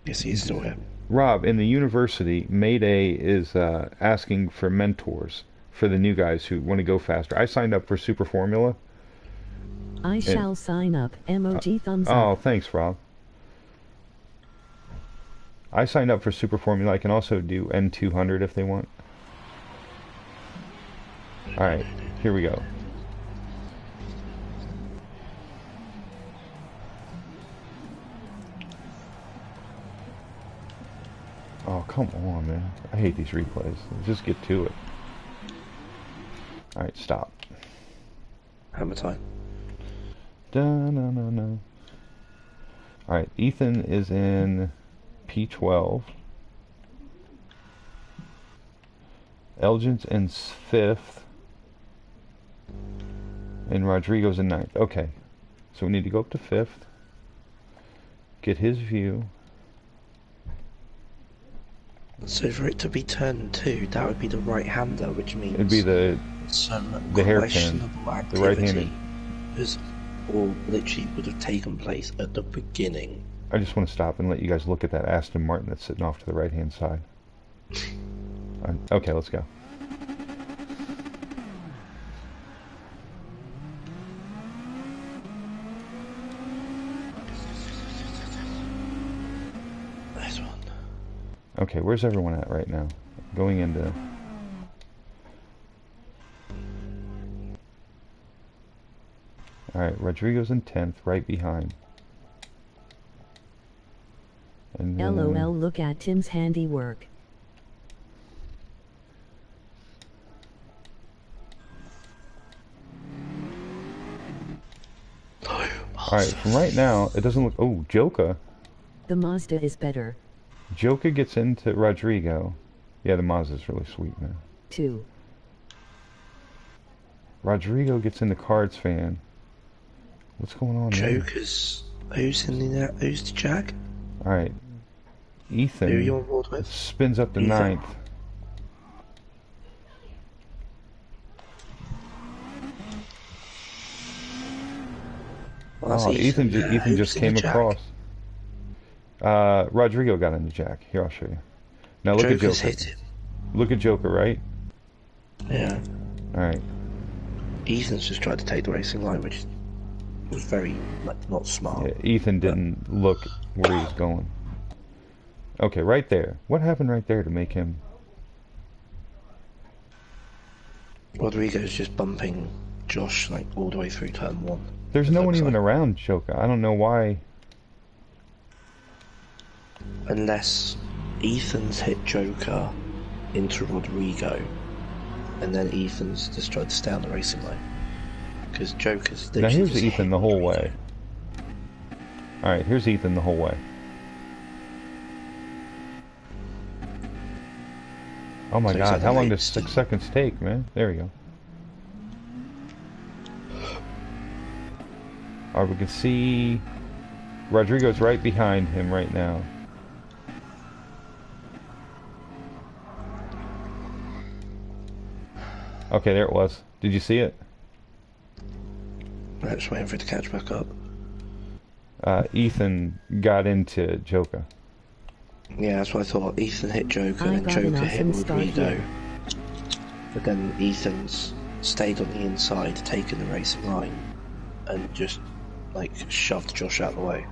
Yes, he's still here. Rob, in the university, Mayday is asking for mentors for the new guys who want to go faster. I signed up for Super Formula. I shall sign up. Emoji thumbs Oh, up. thanks, Rob. I signed up for Super Formula. I can also do N200 if they want. Alright, here we go. Oh, come on, man. I hate these replays. Just get to it. Alright, stop. Hammer time. Da-na-na-na. Alright, Ethan is in P12. Elgin's in 5th. And Rodrigo's in 9th. Okay. So we need to go up to 5th. Get his view. So for it to be turn 2, that would be the right-hander, which means It'd be the hairpin, questionable the right-handed. activity is all literally would have taken place at the beginning. I just want to stop and let you guys look at that Aston Martin that's sitting off to the right-hand side. Okay, let's go. Nice one. Okay, where's everyone at right now? Going into... Alright, Rodrigo's in 10th, right behind. And then... LOL, look at Tim's handiwork. Alright, from right now, it doesn't look... Oh, Joka. The Mazda is better. Joka gets into Rodrigo. Yeah, the Mazda's really sweet now. 2. Rodrigo gets into Cards Fan. What's going on there? Joker's... Who's in the... Who's the Jag? Alright. Ethan Who are you on board with? spins up to Ethan. 9th. Well, Oh, Ethan Who's just in came the Jag? across. Rodrigo got in the Jack. Here, I'll show you. Now look Joker's at Joker. hit him. Look at Joker, right? Yeah. Alright. Ethan's just tried to take the racing line, which was very, like, not smart. Yeah, Ethan didn't look where he was going. Okay, right there. What happened right there to make him... Rodrigo's just bumping Josh, like, all the way through turn 1. There's no one even around Joker. I don't know why. Unless Ethan's hit Joker into Rodrigo, and then Ethan's just tried to stay on the racing line. Because Joker's... Now here's Ethan the whole way. Alright, here's Ethan the whole way. Oh my god, how long does 6 seconds take, man? There we go. Alright, we can see Rodrigo's right behind him right now. Okay, there it was. Did you see it? I'm just waiting for it to catch back up. Ethan got into Joker. Yeah, that's what I thought. Ethan hit Joker, and got an Joker hit awesome start Rodrigo. here. But then Ethan's stayed on the inside, taken the racing line, and just, like, shoved Josh out of the way.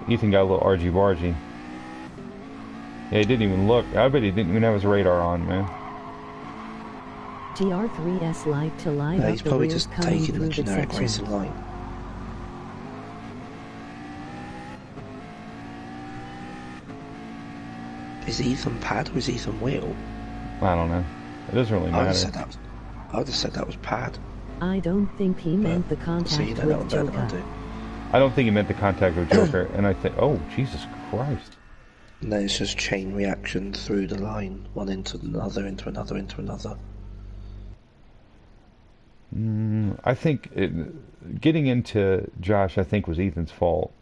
Ethan got a little argy-bargy. Yeah, he didn't even look. I bet he didn't even have his radar on, man. GR3S like to line No, up he's the probably rear just coming taking through the the generic section. racing line. Is Ethan pad or is Ethan wheel? I don't know. It doesn't really I would have matter. said that was pad. I don't think he meant the So contact you know that one with better than I Joker. do. I don't think he meant the contact with Joker, and I think... Oh, Jesus Christ. And then it's just chain reaction through the line, one into another, into another, into another. I think getting into Josh, I think, was Ethan's fault.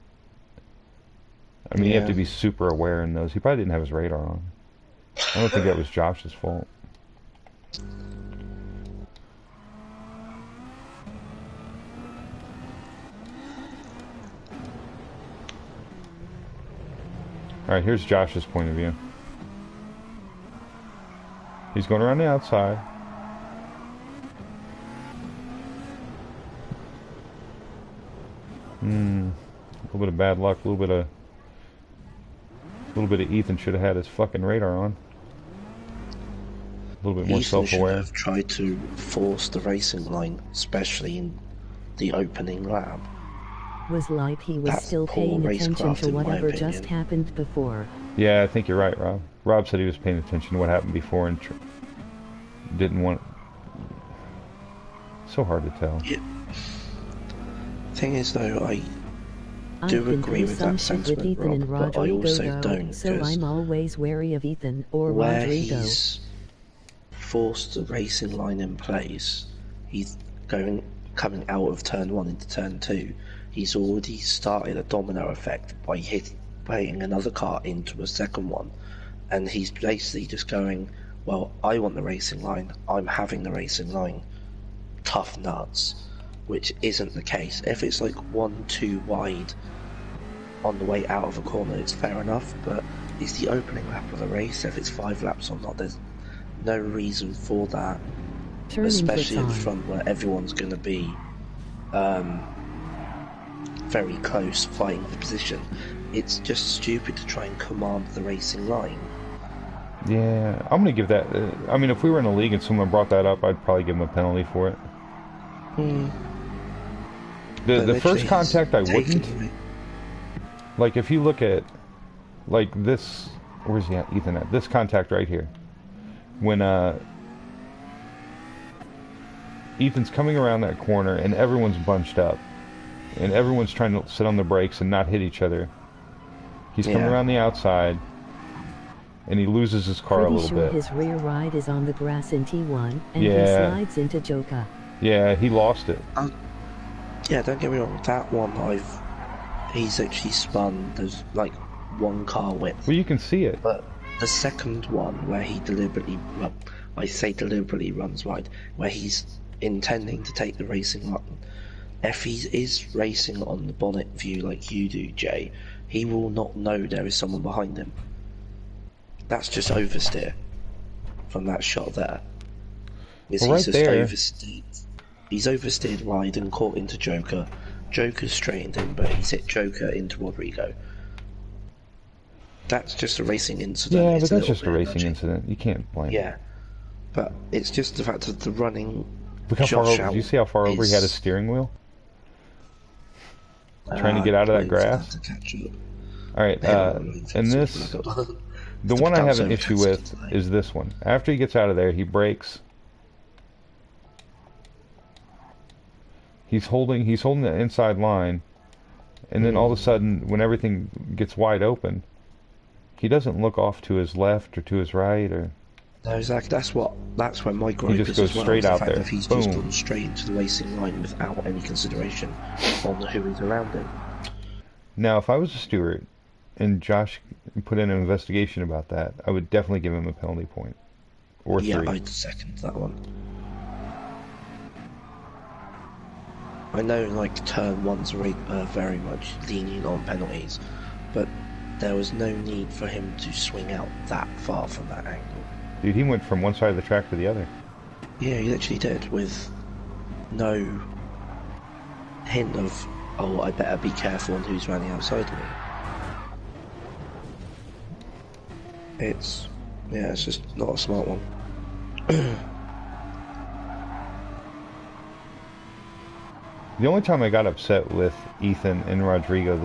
I mean, you have to be super aware in those. He probably didn't have his radar on. I don't think that was Josh's fault. Alright, here's Josh's point of view. He's going around the outside. A little bit of bad luck, a little bit of Ethan should have had his fucking radar on. A little bit more self-aware. Ethan should have tried to force the racing line, especially in the opening lap. Was like he was That's still poor paying attention racecraft, to in my whatever opinion. just happened before. Yeah, I think you're right, Rob. Rob said he was paying attention to what happened before and didn't want... So hard to tell. Yeah. Thing is, though, I I've do been agree through with some that shit with sentiment, Ethan and Rob, but I Rodrigo also though, don't, so 'cause I'm always wary of Ethan or where Rodrigo. he's forced the racing line in place, he's coming out of turn 1 into turn 2, he's already started a domino effect by hitting another car into a second one, and he's basically just going, well, I want the racing line, I'm having the racing line, tough nuts, which isn't the case. If it's like 1-2 wide on the way out of a corner, it's fair enough, but it's the opening lap of the race. If it's 5 laps or not, there's no reason for that, especially in front where everyone's going to be very close fighting for position. It's just stupid to try and command the racing line. Yeah, I'm gonna give that. I mean, if we were in a league and someone brought that up, I'd probably give him a penalty for it. The first contact, I wouldn't. Like, if you look at, like, this, where's he at, Ethan at? This contact right here. When Ethan's coming around that corner and everyone's bunched up, and everyone's trying to sit on the brakes and not hit each other. He's coming around the outside, and he loses his car a little bit. His rear ride is on the grass in T1, and he slides into Joka. Yeah, he lost it. Yeah, don't get me wrong, that one he's actually spun, there's like 1 car width. Well, you can see it. But the second one, where he deliberately, well, I say deliberately runs wide, where he's intending to take the racing line, if he is racing on the bonnet view like you do, Jay, he will not know there is someone behind him. That's just oversteer from that shot there. He's just oversteered. He's oversteered wide and caught into Joker. Joker's straightened him, but he's hit Joker into Rodrigo. That's just a racing incident. Yeah, but that's just a racing incident. You can't blame. Yeah, but it's just the fact that the running. Look how far over. Do you see how far over he had his steering wheel? Trying to get out of that grass. Alright, and this, the one I have an issue with is this one. After he gets out of there, he brakes. He's holding the inside line, and then all of a sudden, when everything gets wide open, he doesn't look off to his left or to his right or. No, exactly. That's where my gripe is. He just goes straight out there. He's just gone straight into the racing line without any consideration on who is around him. Now, if I was a steward and Josh put in an investigation about that, I would definitely give him a penalty point. Or 3. Yeah, I'd second that one. I know, like, turn 1's very much lenient on penalties, but there was no need for him to swing out that far from that angle. Dude, he went from one side of the track to the other. Yeah, he literally did, with no hint of, oh, I better be careful on who's running outside me. It's just not a smart one. The only time I got upset with Ethan and Rodrigo,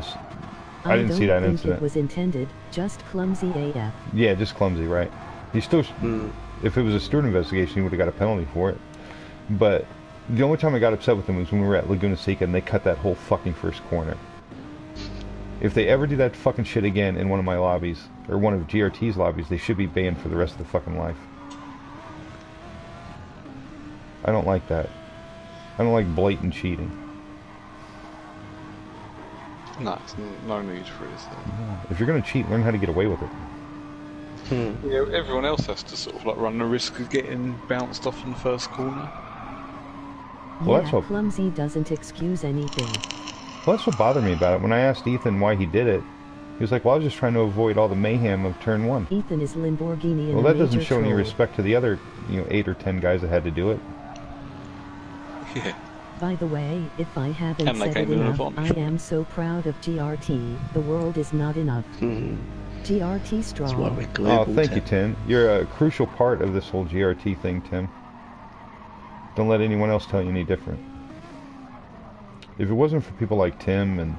I didn't see that incident. It was intended, just clumsy AF. Yeah, just clumsy, right? He still, if it was a steward investigation, he would have got a penalty for it. But the only time I got upset with him was when we were at Laguna Seca and they cut that whole fucking first corner. If they ever do that fucking shit again in one of my lobbies, or one of GRT's lobbies, they should be banned for the rest of their fucking life. I don't like that. I don't like blatant cheating. No, no need for it. If you're going to cheat, learn how to get away with it. Yeah, everyone else has to sort of like run the risk of getting bounced off in the first corner. Well, that's what clumsy doesn't excuse anything. Well, that's what bothered me about it. When I asked Ethan why he did it, he was like, well, I was just trying to avoid all the mayhem of turn 1. Ethan is Lamborghini in well, that doesn't show any respect to the other, 8 or 10 guys that had to do it. Yeah. By the way, if I haven't said it enough, I am so proud of GRT. The world is not enough. GRT strong. Oh, thank you, Tim. You're a crucial part of this whole GRT thing, Tim. Don't let anyone else tell you any different. If it wasn't for people like Tim and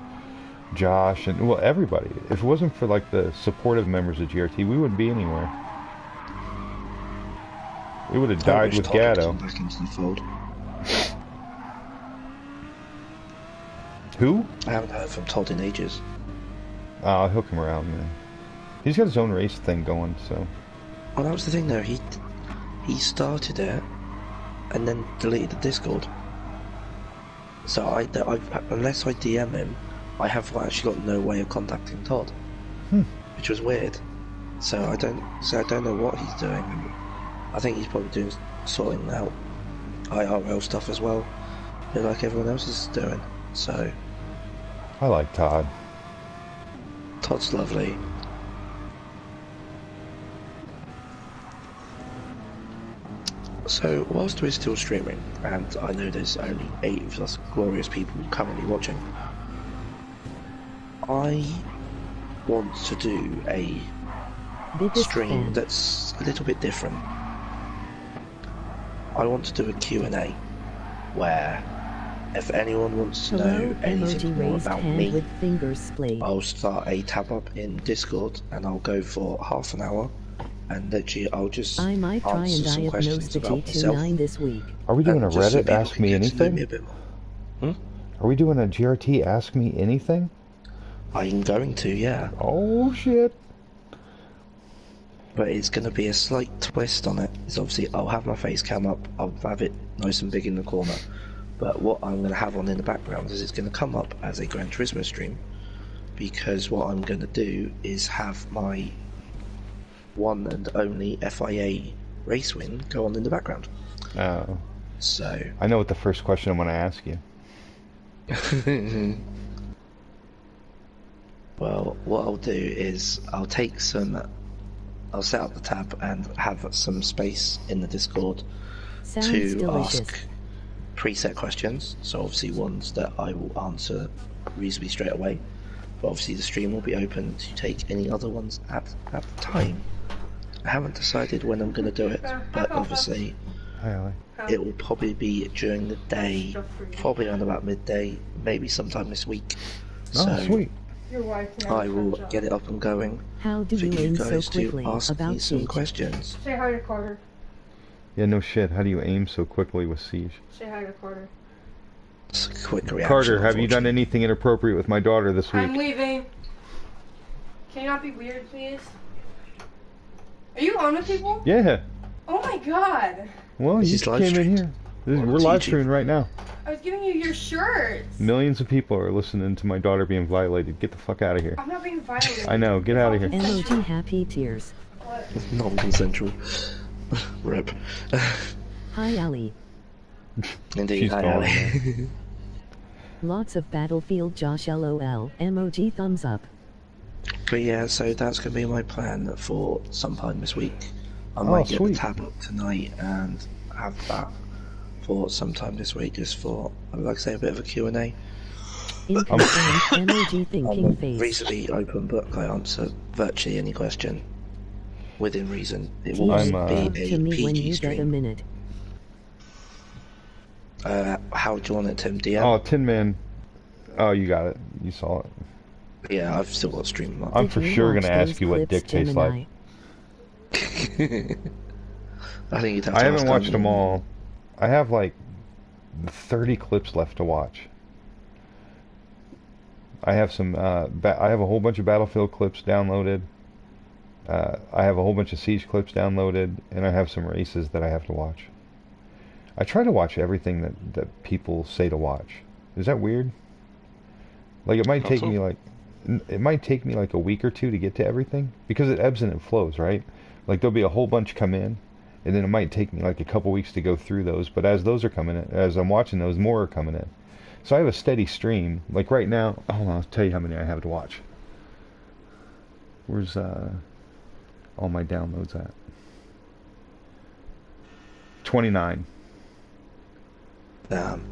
Josh and, well, everybody, if it wasn't for, like, the supportive members of GRT, we wouldn't be anywhere. It would have died with Gatto. Back into the fold. Who? I haven't heard from Todd in ages. Oh, he'll come around, man. He's got his own race thing going, so. Well, that was the thing, though. He started it and then deleted the Discord. So unless I DM him, I have actually got no way of contacting Todd, which was weird. So I don't know what he's doing. I think he's probably sorting out IRL stuff as well, like everyone else is doing. So I like Todd. Todd's lovely. So whilst we're still streaming, and I know there's only 8 of us glorious people currently watching, I want to do a stream that's a little bit different. I want to do a Q&A where if anyone wants to know anything more about me, I'll start a tab up in Discord and I'll go for half an hour. And literally, I'll just answer some questions about myself. This week. Are we doing a Reddit Ask Me Anything? Are we doing a GRT Ask Me Anything? I'm going to, yeah. Oh shit! But it's going to be a slight twist on it. It's obviously, I'll have my face cam up, I'll have it nice and big in the corner. But what I'm going to have on in the background is it's going to come up as a Gran Turismo stream. Because what I'm going to do is have my one and only FIA race win go on in the background. Oh. So I know what the first question I'm going to ask you. Well, what I'll do is I'll set up the tab and have some space in the Discord to ask preset questions. So obviously ones that I will answer reasonably straight away. But obviously the stream will be open to take any other ones at the time. I haven't decided when I'm going to do it, but obviously it will probably be during the day, probably around about midday, maybe sometime this week. Oh, so sweet. I will get it up and going How do for you you aim guys so quickly to ask about me some Siege? questions. Say hi to Carter. Yeah, no shit. How do you aim so quickly with Siege? Say hi to Carter. It's a quick reaction. Carter, have you done anything inappropriate with my daughter this week? I'm leaving. Can you not be weird, please? Are you on with people? Yeah. Oh my god. Well, you came in here. We're live streaming right now. I was giving you your shirts. Millions of people are listening to my daughter being violated. Get the fuck out of here. I'm not being violated. I know. Get out of here. Emoji happy tears. Non-consensual. Rip. Hi Ali. Indeed, She's hi gone, Ali. Lots of Battlefield Josh LOL. Emoji thumbs up. But yeah, so that's going to be my plan for sometime this week. I might get the tablet tonight and have that for sometime this week, just for, like I say, a bit of a Q&A. Emoji thinking I'm a face. reasonably open book. I answer virtually any question within reason. It will be to a me when PG you get a stream. minute. How do you want it, Tim? DM? Oh, Tin Man. Oh, you got it. You saw it. Yeah, I've still got stream up. I'm for sure going to ask you what dick tastes like. I think you'd have to I haven't ask watched Andy. them all. I have like 30 clips left to watch. I have some. I have a whole bunch of Battlefield clips downloaded. I have a whole bunch of Siege clips downloaded, and I have some races that I have to watch. I try to watch everything that people say to watch. Is that weird? Like it might take me like. It might take me like a week or two to get to everything because it ebbs and it flows, right? Like there'll be a whole bunch come in, and then it might take me like a couple weeks to go through those. But as those are coming in, as I'm watching those, more are coming in. So I have a steady stream. Like right now, hold on, I'll tell you how many I have to watch. Where's all my downloads at? 29. Damn.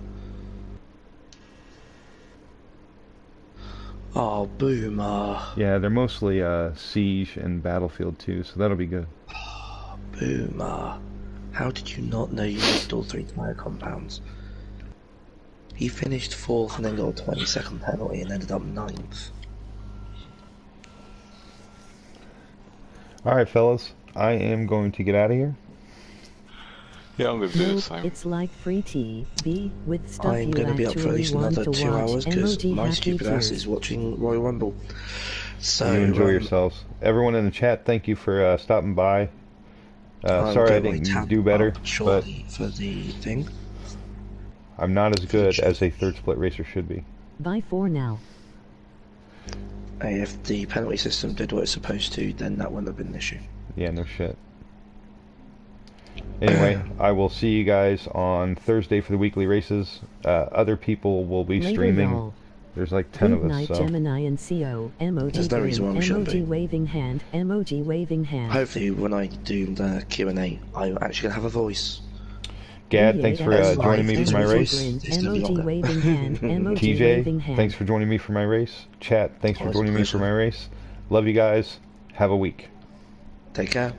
Oh, boomer. Yeah, they're mostly Siege and Battlefield 2, so that'll be good. Oh, boomer. How did you not know you missed all 3 tire compounds? He finished 4th and then got a 20-second penalty and ended up 9th. Alright, fellas. I am going to get out of here. Yeah, I'm going to do the same. It's like free TV with stuff I'm you going to be up for at actually least want another to 2 watch. hours because Emoji my happy stupid ass tears. is watching Royal Rumble. So You enjoy yourselves. Everyone in the chat, thank you for stopping by. Sorry I didn't do better, but shortly for the thing. I'm not as good as a third split racer should be. Bye for now. Hey, if the penalty system did what it's supposed to, then that wouldn't have been an issue. Yeah, no shit. Anyway, I will see you guys on Thursday for the weekly races. Other people will be Later, streaming. y'all. There's like 10 of Good us, night, so... Gemini and CO. Emoji There's no reason why we shouldn't emoji be. waving hand. Emoji waving hand. Hopefully, when I do the Q&A, I'm actually gonna have a voice. Gad, thanks for joining me for my race. Emoji waving hand. Emoji waving TJ, hand. thanks for joining me for my race. Chat, thanks for Oh, it's a joining me for pleasure. my race. Love you guys. Have a week. Take care.